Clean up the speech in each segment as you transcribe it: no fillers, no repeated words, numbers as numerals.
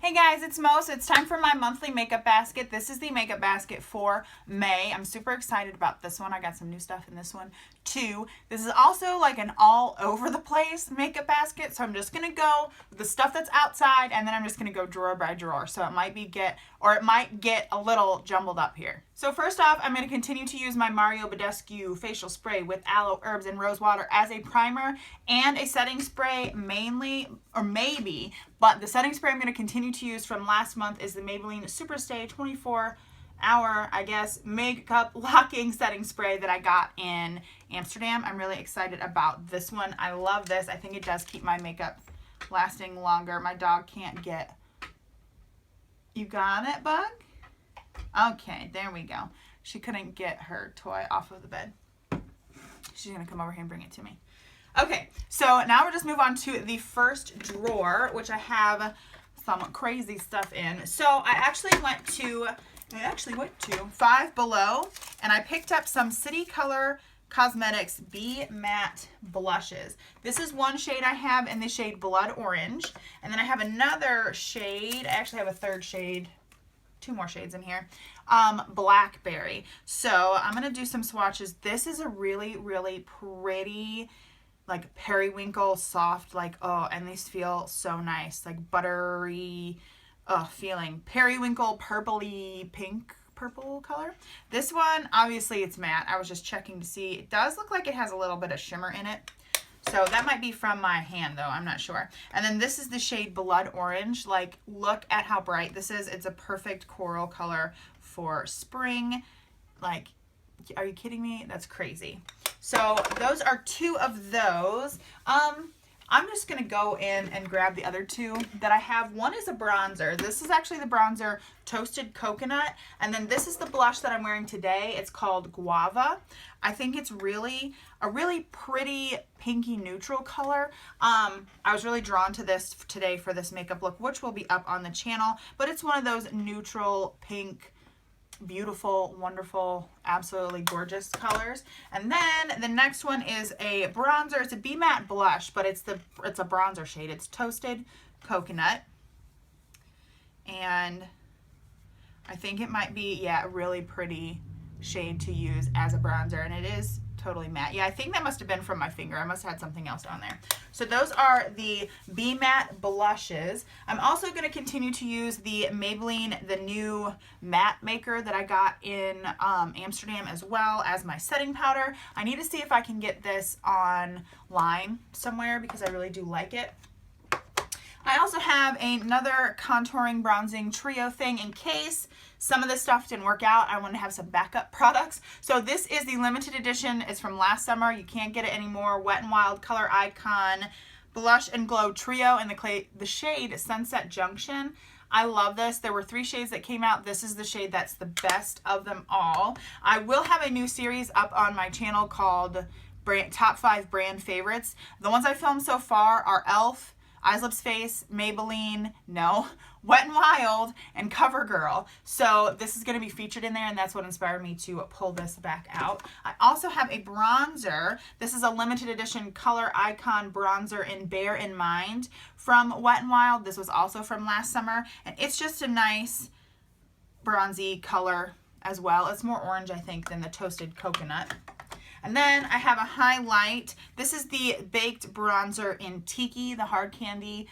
Hey guys, it's Mo. So it's time for my monthly makeup basket. This is the makeup basket for May. I'm super excited about this one. I got some new stuff in this one too. This is also like an all over the place makeup basket. So I'm just going to go with the stuff that's outside and then I'm just going to go drawer by drawer. So it might get a little jumbled up here. So first off, I'm going to continue to use my Mario Badescu facial spray with aloe, herbs, and rose water as a primer and a setting spray mainly, or maybe, but the setting spray I'm going to continue to use from last month is the Maybelline Superstay 24-hour, I guess, makeup locking setting spray that I got in Amsterdam. I'm really excited about this one. I love this. I think it does keep my makeup lasting longer. My dog can't get... You got it, Bug? Okay, there we go. She couldn't get her toy off of the bed. She's going to come over here and bring it to me. Okay, so now we'll just move on to the first drawer, which I have some crazy stuff in. So I actually went to Five Below, and I picked up some City Color Cosmetics Be Matte blushes. This is one shade I have in the shade Blood Orange, and then I have another shade. I actually have a third shade, two more shades in here, Blackberry. So I'm going to do some swatches. This is a really, really pretty, like periwinkle soft, like, oh, and these feel so nice, like buttery feeling. Periwinkle purpley pink purple color. This one, obviously it's matte. I was just checking to see. It does look like it has a little bit of shimmer in it. So that might be from my hand though, I'm not sure. And then this is the shade Blood Orange. Like, look at how bright this is. It's a perfect coral color for spring. Like, are you kidding me? That's crazy. So those are two of those. I'm just going to go in and grab the other two that I have. One is a bronzer. This is actually the bronzer Toasted Coconut. And then this is the blush that I'm wearing today. It's called Guava. I think it's really a really pretty pinky neutral color. I was really drawn to this today for this makeup look, which will be up on the channel. But it's one of those neutral pink, beautiful, wonderful, absolutely gorgeous colors. And then the next one is a bronzer. It's a Be Matte blush, but it's a bronzer shade. It's Toasted Coconut. And I think it might be, yeah, a really pretty shade to use as a bronzer, and it is totally matte. Yeah, I think that must have been from my finger. I must have had something else on there. So those are the Be Matte blushes. I'm also going to continue to use the Maybelline, the new matte maker that I got in Amsterdam, as well as my setting powder. I need to see if I can get this online somewhere because I really do like it. I also have another contouring bronzing trio thing in case some of this stuff didn't work out. I want to have some backup products. So this is the limited edition. It's from last summer. You can't get it anymore. Wet n Wild Color Icon Blush and Glow Trio in the shade Sunset Junction. I love this. There were 3 shades that came out. This is the shade that's the best of them all. I will have a new series up on my channel called Top 5 Brand Favorites. The ones I filmed so far are e.l.f., Eyes Lips Face, Maybelline, no, Wet n Wild, and CoverGirl. So this is going to be featured in there, and that's what inspired me to pull this back out. I also have a bronzer. This is a limited edition Color Icon bronzer in Bear in Mind from Wet n Wild. This was also from last summer, and it's just a nice bronzy color as well. It's more orange, I think, than the Toasted Coconut. And then I have a highlight. This is the Baked Bronzer in Tiki, the hard candy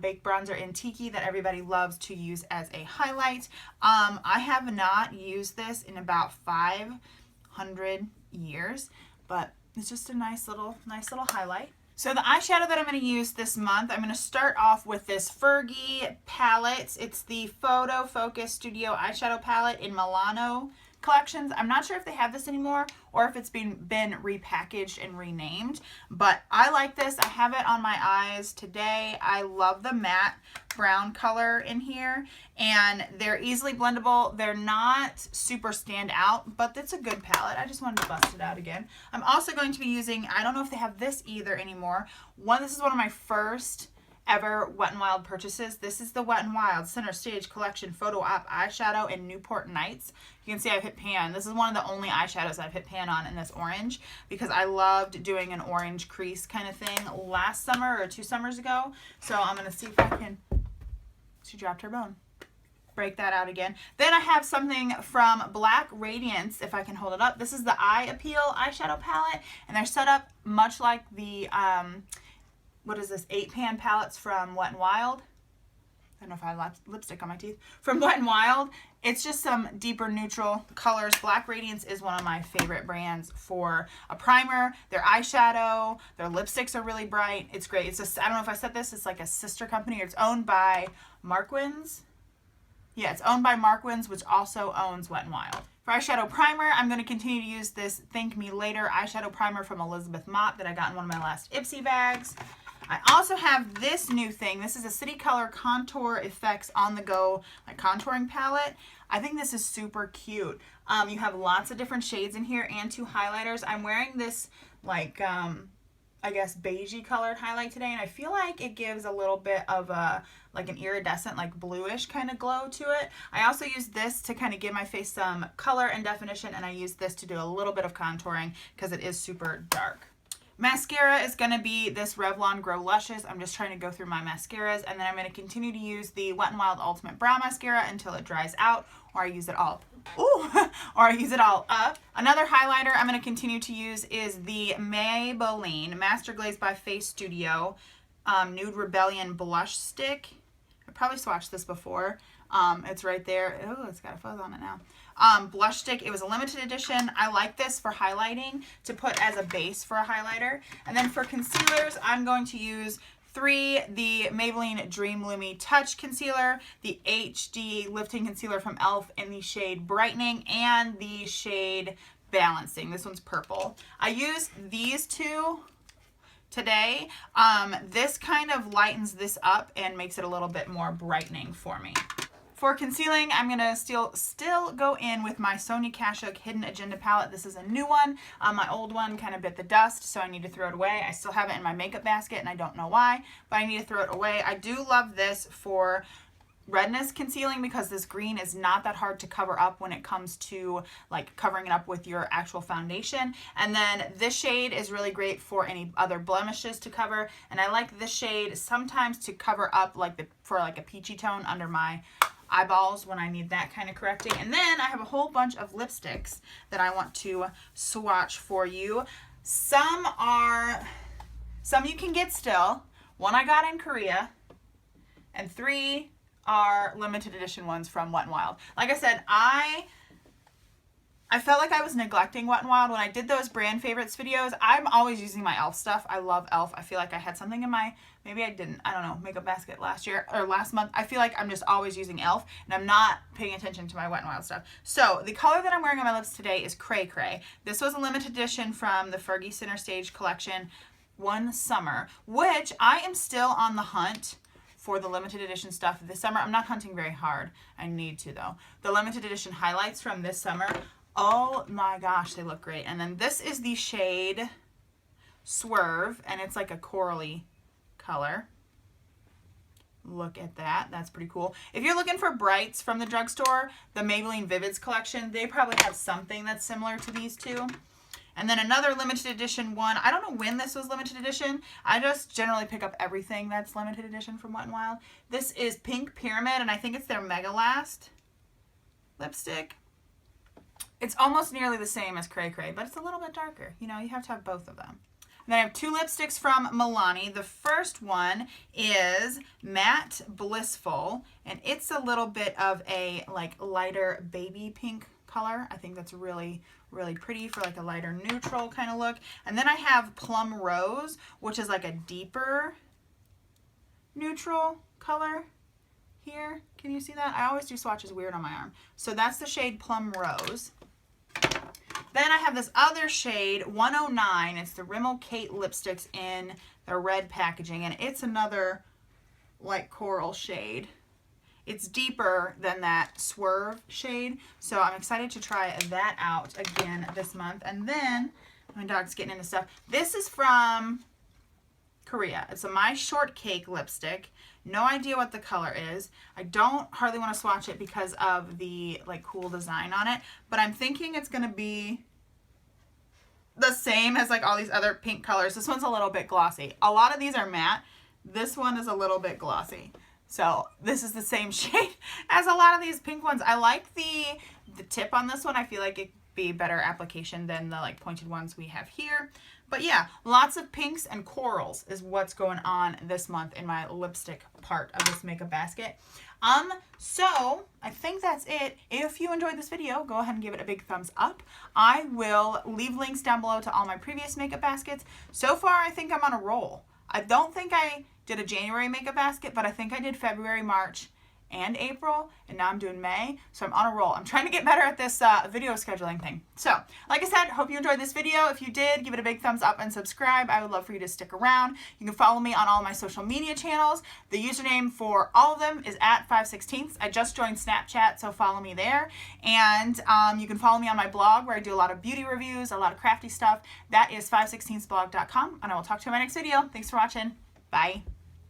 baked bronzer in Tiki that everybody loves to use as a highlight. I have not used this in about 500 years, but it's just a nice little highlight. So the eyeshadow that I'm going to use this month, I'm going to start off with this Fergie palette. It's the Photo Focus Studio eyeshadow palette in Milano collections. I'm not sure if they have this anymore or if it's been repackaged and renamed, but I like this. I have it on my eyes today. I love the matte brown color in here, and they're easily blendable. They're not super stand out, but it's a good palette. I just wanted to bust it out again. I'm also going to be using, I don't know if they have this either anymore. This is one of my first ever Wet n Wild purchases. This is the Wet n Wild Center Stage Collection Photo Op Eyeshadow in Newport Nights. You can see I've hit pan. This is one of the only eyeshadows I've hit pan on in this orange because I loved doing an orange crease kind of thing last summer or 2 summers ago. So I'm going to see if I can She dropped her bone. Break that out again. Then I have something from Black Radiance, if I can hold it up. This is the Eye Appeal eyeshadow palette, and they're set up much like the, what is this, 8-pan palettes from Wet n Wild. I don't know if I have lipstick on my teeth. From Wet n Wild. It's just some deeper neutral colors. Black Radiance is one of my favorite brands for a primer. Their eyeshadow, their lipsticks are really bright. It's great. It's just, I don't know if I said this, it's like a sister company. It's owned by Markwins. Yeah, it's owned by Markwins, which also owns Wet n Wild. For eyeshadow primer, I'm going to continue to use this Thank Me Later eyeshadow primer from Elizabeth Mott that I got in one of my last Ipsy bags. I also have this new thing. This is a City Color Contour Effects On The Go like contouring palette. I think this is super cute. You have lots of different shades in here and 2 highlighters. I'm wearing this like, I guess, beigey colored highlight today, and I feel like it gives a little bit of a, like an iridescent, like bluish kind of glow to it. I also use this to kind of give my face some color and definition, and I use this to do a little bit of contouring because it is super dark. Mascara is going to be this Revlon Grow Luscious. I'm just trying to go through my mascaras, and then I'm going to continue to use the Wet n Wild Ultimate Brow Mascara until it dries out, or I use it all. Ooh, or I use it all up. Another highlighter I'm going to continue to use is the Maybelline Master Glaze by Face Studio Nude Rebellion Blush Stick. I probably swatched this before. It's right there. Oh, it's got a fuzz on it now. Blush stick. It was a limited edition. I like this for highlighting to put as a base for a highlighter. And then for concealers, I'm going to use 3, the Maybelline Dream Lumi Touch Concealer, the HD Lifting Concealer from e.l.f. in the shade Brightening, and the shade Balancing. This one's purple. I used these 2 today. This kind of lightens this up and makes it a little bit more brightening for me. For concealing, I'm going to still go in with my Sonia Kashuk Hidden Agenda palette. This is a new one. My old one kind of bit the dust, so I need to throw it away. I still have it in my makeup basket, and I don't know why, but I need to throw it away. I do love this for redness concealing because this green is not that hard to cover up when it comes to like covering it up with your actual foundation. And then this shade is really great for any other blemishes to cover, and I like this shade sometimes to cover up like for like a peachy tone under my eyeballs when I need that kind of correcting. And then I have a whole bunch of lipsticks that I want to swatch for you. Some you can get still. 1 I got in Korea, and 3 are limited edition ones from Wet n Wild. Like I said, I felt like I was neglecting Wet n Wild when I did those brand favorites videos. I'm always using my e.l.f. stuff. I love e.l.f. I feel like I had something in my, maybe I didn't, I don't know, makeup basket last year or last month. I feel like I'm just always using e.l.f. and I'm not paying attention to my Wet n Wild stuff. So the color that I'm wearing on my lips today is Cray Cray. This was a limited edition from the Fergie Center Stage collection, One Summer, which I am still on the hunt for the limited edition stuff this summer. I'm not hunting very hard. I need to though. The limited edition highlights from this summer, oh my gosh, they look great. And then this is the shade Swerve, and it's like a corally color. Look at that. That's pretty cool. If you're looking for brights from the drugstore, the Maybelline Vivids collection, they probably have something that's similar to these 2. And then another limited edition one. I don't know when this was limited edition. I just generally pick up everything that's limited edition from Wet n Wild. This is Pink Pyramid, and I think it's their Mega Last lipstick. It's almost nearly the same as Cray Cray, but it's a little bit darker. You know, you have to have both of them. And then I have 2 lipsticks from Milani. The first one is Matte Blissful, and it's a little bit of a like lighter baby pink color. I think that's really, really pretty for like a lighter neutral kind of look. And then I have Plum Rose, which is like a deeper neutral color here. Can you see that? I always do swatches weird on my arm. So that's the shade Plum Rose. Then I have this other shade, 109. It's the Rimmel Kate lipsticks in the red packaging, and it's another like coral shade. It's deeper than that Swerve shade, so I'm excited to try that out again this month. And then, my dog's getting into stuff. This is from Korea. It's a My Shortcake lipstick. No idea what the color is. I don't hardly want to swatch it because of the like cool design on it, but I'm thinking it's going to be the same as like all these other pink colors. This one's a little bit glossy. A lot of these are matte. This one is a little bit glossy. So this is the same shade as a lot of these pink ones. I like the tip on this one. I feel like it'd be better application than the like pointed ones we have here. But yeah, lots of pinks and corals is what's going on this month in my lipstick part of this makeup basket. So I think that's it. If you enjoyed this video, go ahead and give it a big thumbs up. I will leave links down below to all my previous makeup baskets. So far, I think I'm on a roll. I don't think I did a January makeup basket, but I think I did February, March, and April, and now I'm doing May, so I'm on a roll. I'm trying to get better at this video scheduling thing. So, like I said, hope you enjoyed this video. If you did, give it a big thumbs up and subscribe. I would love for you to stick around. You can follow me on all my social media channels. The username for all of them is at 5/16. I just joined Snapchat, so follow me there. And you can follow me on my blog where I do a lot of beauty reviews, a lot of crafty stuff. That is 516blog.com, and I will talk to you in my next video. Thanks for watching. Bye.